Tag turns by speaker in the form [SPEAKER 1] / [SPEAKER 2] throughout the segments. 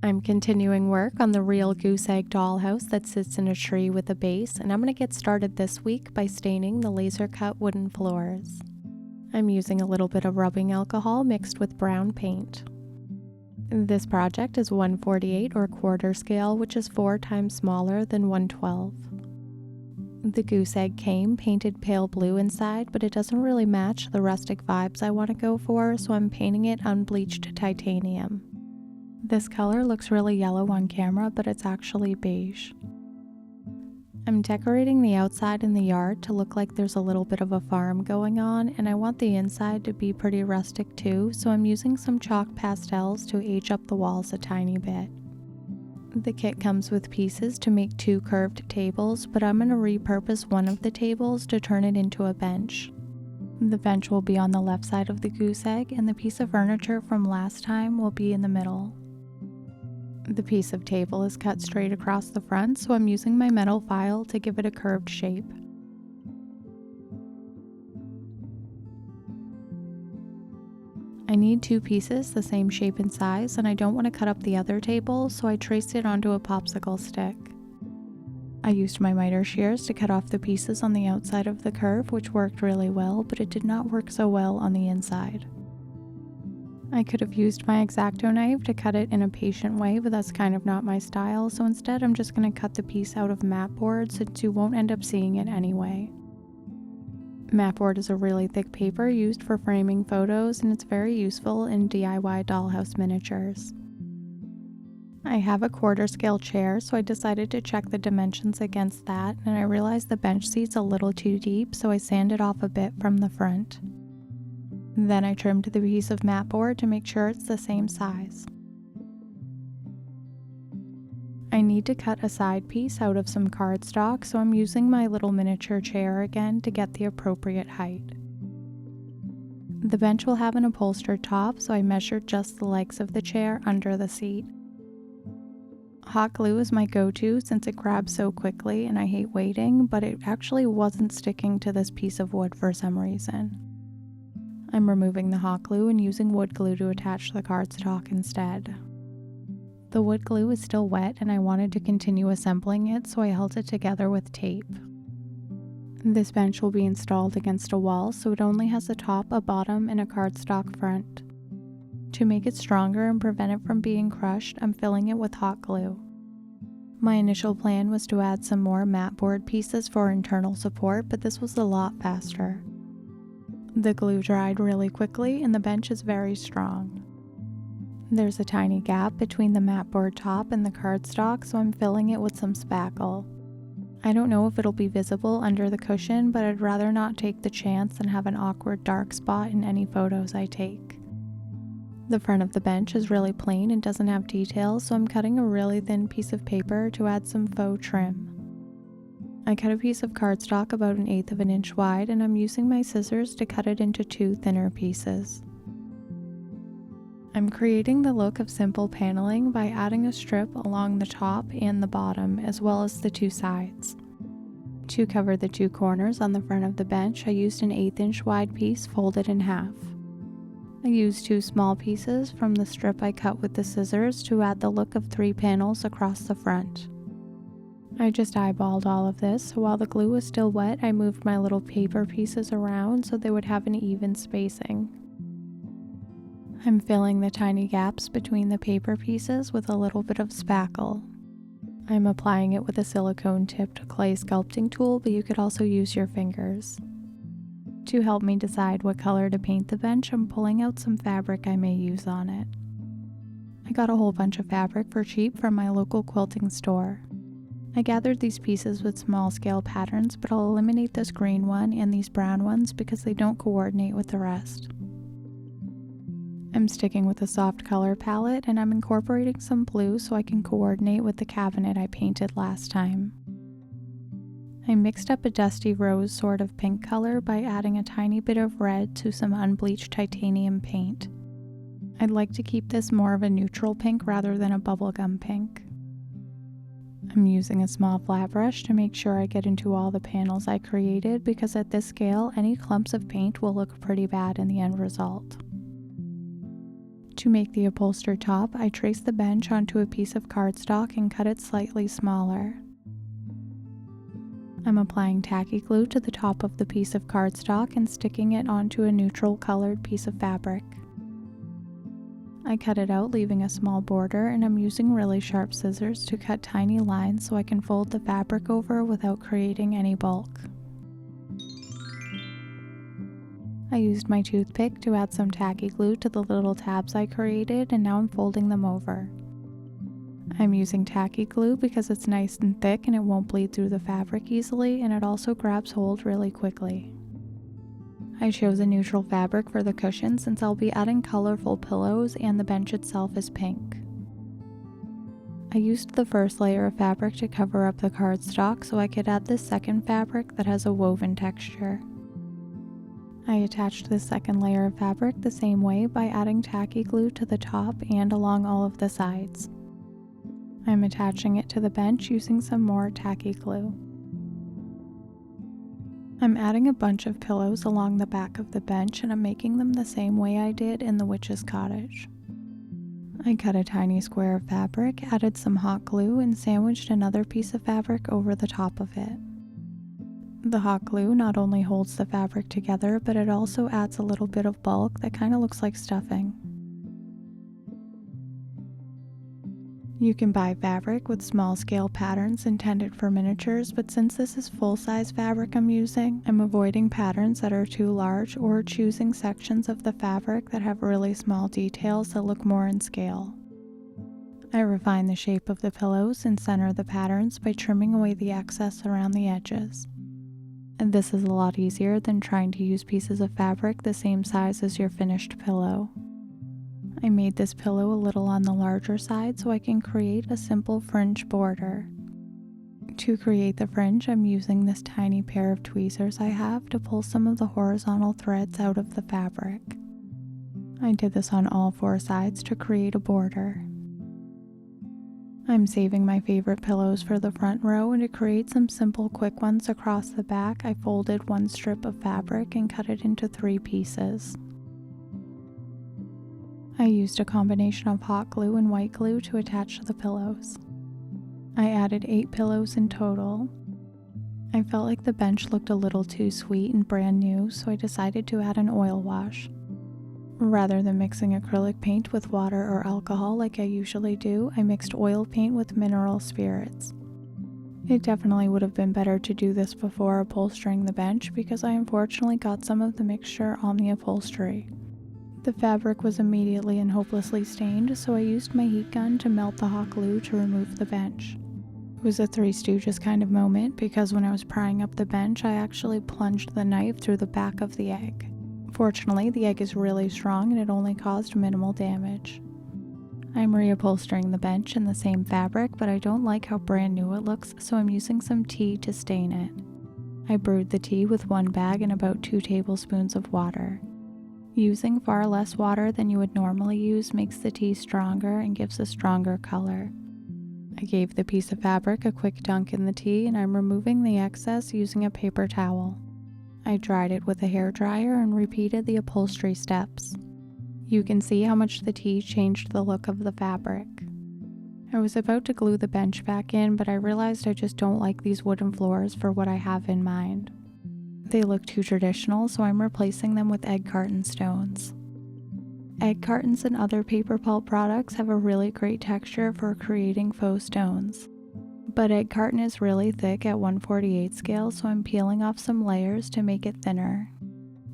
[SPEAKER 1] I'm continuing work on the real Goose Egg dollhouse that sits in a tree with a base, and I'm going to get started this week by staining the laser cut wooden floors. I'm using a little bit of rubbing alcohol mixed with brown paint. This project is 1/48 or quarter scale, which is 4 times smaller than 1/12. The Goose Egg came painted pale blue inside, but it doesn't really match the rustic vibes I want to go for, so I'm painting it unbleached titanium. This color looks really yellow on camera, but it's actually beige. I'm decorating the outside in the yard to look like there's a little bit of a farm going on, and I want the inside to be pretty rustic too, so I'm using some chalk pastels to age up the walls a tiny bit. The kit comes with pieces to make 2 curved tables, but I'm going to repurpose one of the tables to turn it into a bench. The bench will be on the left side of the Goose Egg, and the piece of furniture from last time will be in the middle. The piece of table is cut straight across the front, so I'm using my metal file to give it a curved shape. I need 2 pieces the same shape and size, and I don't want to cut up the other table, so I traced it onto a popsicle stick. I used my miter shears to cut off the pieces on the outside of the curve, which worked really well, but it did not work so well on the inside. I could have used my X-Acto knife to cut it in a patient way, but that's kind of not my style, so instead I'm just going to cut the piece out of mat board since you won't end up seeing it anyway. Mat board is a really thick paper used for framing photos, and it's very useful in DIY dollhouse miniatures. I have a quarter scale chair, so I decided to check the dimensions against that, and I realized the bench seat's a little too deep, so I sanded off a bit from the front. Then I trimmed the piece of mat board to make sure it's the same size. I need to cut a side piece out of some cardstock, so I'm using my little miniature chair again to get the appropriate height. The bench will have an upholstered top, so I measured just the legs of the chair under the seat. Hot glue is my go-to since it grabs so quickly and I hate waiting, but it actually wasn't sticking to this piece of wood for some reason. I'm removing the hot glue and using wood glue to attach the cardstock instead. The wood glue is still wet and I wanted to continue assembling it, so I held it together with tape. This bench will be installed against a wall, so it only has a top, a bottom, and a cardstock front. To make it stronger and prevent it from being crushed, I'm filling it with hot glue. My initial plan was to add some more mat board pieces for internal support, but this was a lot faster. The glue dried really quickly and the bench is very strong. There's a tiny gap between the mat board top and the cardstock, so I'm filling it with some spackle. I don't know if it'll be visible under the cushion, but I'd rather not take the chance and have an awkward dark spot in any photos I take. The front of the bench is really plain and doesn't have details, so I'm cutting a really thin piece of paper to add some faux trim. I cut a piece of cardstock about 1/8 of an inch wide, and I'm using my scissors to cut it into 2 thinner pieces. I'm creating the look of simple paneling by adding a strip along the top and the bottom, as well as the 2 sides. To cover the 2 corners on the front of the bench, I used an 1/8 inch wide piece folded in half. I used 2 small pieces from the strip I cut with the scissors to add the look of 3 panels across the front. I just eyeballed all of this, so while the glue was still wet, I moved my little paper pieces around so they would have an even spacing. I'm filling the tiny gaps between the paper pieces with a little bit of spackle. I'm applying it with a silicone-tipped clay sculpting tool, but you could also use your fingers. To help me decide what color to paint the bench, I'm pulling out some fabric I may use on it. I got a whole bunch of fabric for cheap from my local quilting store. I gathered these pieces with small scale patterns, but I'll eliminate this green one and these brown ones because they don't coordinate with the rest. I'm sticking with a soft color palette, and I'm incorporating some blue so I can coordinate with the cabinet I painted last time. I mixed up a dusty rose sort of pink color by adding a tiny bit of red to some unbleached titanium paint. I'd like to keep this more of a neutral pink rather than a bubblegum pink. I'm using a small flat brush to make sure I get into all the panels I created, because at this scale, any clumps of paint will look pretty bad in the end result. To make the upholstered top, I traced the bench onto a piece of cardstock and cut it slightly smaller. I'm applying tacky glue to the top of the piece of cardstock and sticking it onto a neutral colored piece of fabric. I cut it out, leaving a small border, and I'm using really sharp scissors to cut tiny lines so I can fold the fabric over without creating any bulk. I used my toothpick to add some tacky glue to the little tabs I created, and now I'm folding them over. I'm using tacky glue because it's nice and thick and it won't bleed through the fabric easily, and it also grabs hold really quickly. I chose a neutral fabric for the cushion since I'll be adding colorful pillows and the bench itself is pink. I used the first layer of fabric to cover up the cardstock so I could add this second fabric that has a woven texture. I attached the second layer of fabric the same way by adding tacky glue to the top and along all of the sides. I'm attaching it to the bench using some more tacky glue. I'm adding a bunch of pillows along the back of the bench, and I'm making them the same way I did in the witch's cottage. I cut a tiny square of fabric, added some hot glue, and sandwiched another piece of fabric over the top of it. The hot glue not only holds the fabric together, but it also adds a little bit of bulk that kind of looks like stuffing. You can buy fabric with small scale patterns intended for miniatures, but since this is full-size fabric I'm using, I'm avoiding patterns that are too large or choosing sections of the fabric that have really small details that look more in scale. I refine the shape of the pillows and center the patterns by trimming away the excess around the edges. And this is a lot easier than trying to use pieces of fabric the same size as your finished pillow. I made this pillow a little on the larger side so I can create a simple fringe border. To create the fringe, I'm using this tiny pair of tweezers I have to pull some of the horizontal threads out of the fabric. I did this on all four sides to create a border. I'm saving my favorite pillows for the front row, and to create some simple quick ones across the back, I folded one strip of fabric and cut it into 3 pieces. I used a combination of hot glue and white glue to attach the pillows. I added 8 pillows in total. I felt like the bench looked a little too sweet and brand new, so I decided to add an oil wash. Rather than mixing acrylic paint with water or alcohol like I usually do, I mixed oil paint with mineral spirits. It definitely would have been better to do this before upholstering the bench because I unfortunately got some of the mixture on the upholstery. The fabric was immediately and hopelessly stained, so I used my heat gun to melt the hot glue to remove the bench. It was a Three Stooges kind of moment because when I was prying up the bench, I actually plunged the knife through the back of the egg. Fortunately, the egg is really strong and it only caused minimal damage. I'm reupholstering the bench in the same fabric, but I don't like how brand new it looks, so I'm using some tea to stain it. I brewed the tea with 1 bag and about 2 tablespoons of water. Using far less water than you would normally use makes the tea stronger and gives a stronger color. I gave the piece of fabric a quick dunk in the tea, and I'm removing the excess using a paper towel. I dried it with a hairdryer and repeated the upholstery steps. You can see how much the tea changed the look of the fabric. I was about to glue the bench back in, but I realized I just don't like these wooden floors for what I have in mind. They look too traditional, so I'm replacing them with egg carton stones. Egg cartons and other paper pulp products have a really great texture for creating faux stones. But egg carton is really thick at 1/48 scale, so I'm peeling off some layers to make it thinner.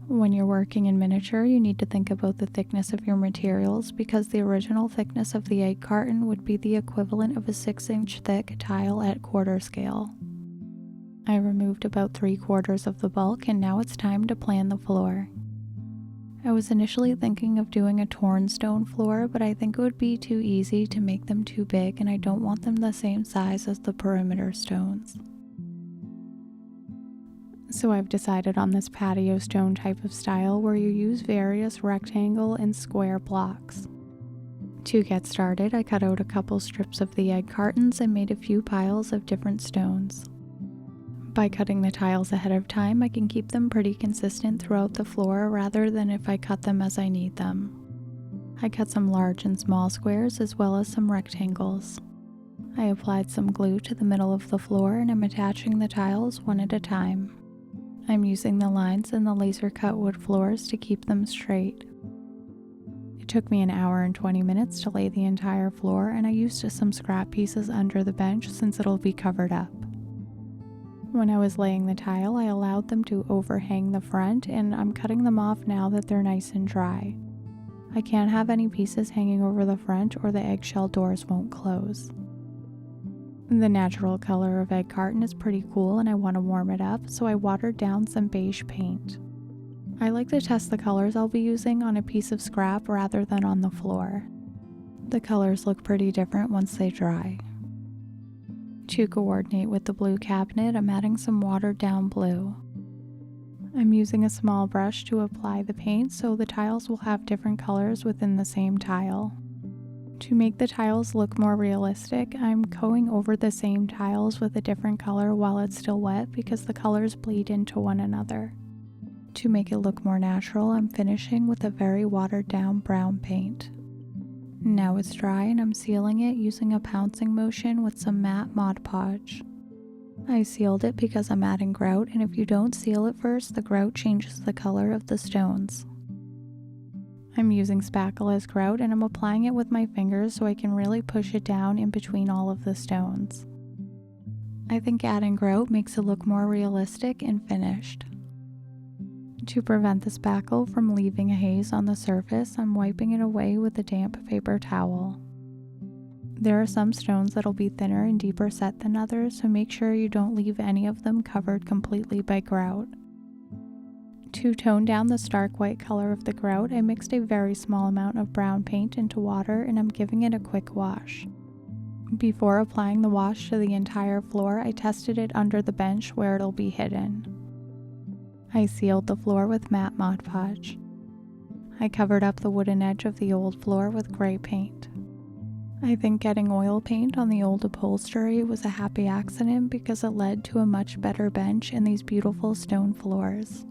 [SPEAKER 1] When you're working in miniature, you need to think about the thickness of your materials because the original thickness of the egg carton would be the equivalent of a 6-inch thick tile at quarter scale. I removed about 3/4 of the bulk, and now it's time to plan the floor. I was initially thinking of doing a torn stone floor, but I think it would be too easy to make them too big, and I don't want them the same size as the perimeter stones. So I've decided on this patio stone type of style where you use various rectangle and square blocks. To get started, I cut out a couple strips of the egg cartons and made a few piles of different stones. By cutting the tiles ahead of time, I can keep them pretty consistent throughout the floor rather than if I cut them as I need them. I cut some large and small squares as well as some rectangles. I applied some glue to the middle of the floor and I'm attaching the tiles one at a time. I'm using the lines in the laser cut wood floors to keep them straight. It took me an hour and 20 minutes to lay the entire floor, and I used some scrap pieces under the bench since it'll be covered up. When I was laying the tile, I allowed them to overhang the front, and I'm cutting them off now that they're nice and dry. I can't have any pieces hanging over the front or the eggshell doors won't close. The natural color of egg carton is pretty cool and I want to warm it up, so I watered down some beige paint. I like to test the colors I'll be using on a piece of scrap rather than on the floor. The colors look pretty different once they dry. To coordinate with the blue cabinet, I'm adding some watered down blue. I'm using a small brush to apply the paint so the tiles will have different colors within the same tile. To make the tiles look more realistic, I'm going over the same tiles with a different color while it's still wet because the colors bleed into one another. To make it look more natural, I'm finishing with a very watered down brown paint. Now it's dry and I'm sealing it using a pouncing motion with some matte Mod Podge. I sealed it because I'm adding grout, and if you don't seal it first, the grout changes the color of the stones. I'm using spackle as grout and I'm applying it with my fingers so I can really push it down in between all of the stones. I think adding grout makes it look more realistic and finished. To prevent the spackle from leaving a haze on the surface, I'm wiping it away with a damp paper towel. There are some stones that'll be thinner and deeper set than others, so make sure you don't leave any of them covered completely by grout. To tone down the stark white color of the grout, I mixed a very small amount of brown paint into water and I'm giving it a quick wash. Before applying the wash to the entire floor, I tested it under the bench where it'll be hidden. I sealed the floor with matte Mod Podge. I covered up the wooden edge of the old floor with gray paint. I think getting oil paint on the old upholstery was a happy accident because it led to a much better bench and these beautiful stone floors.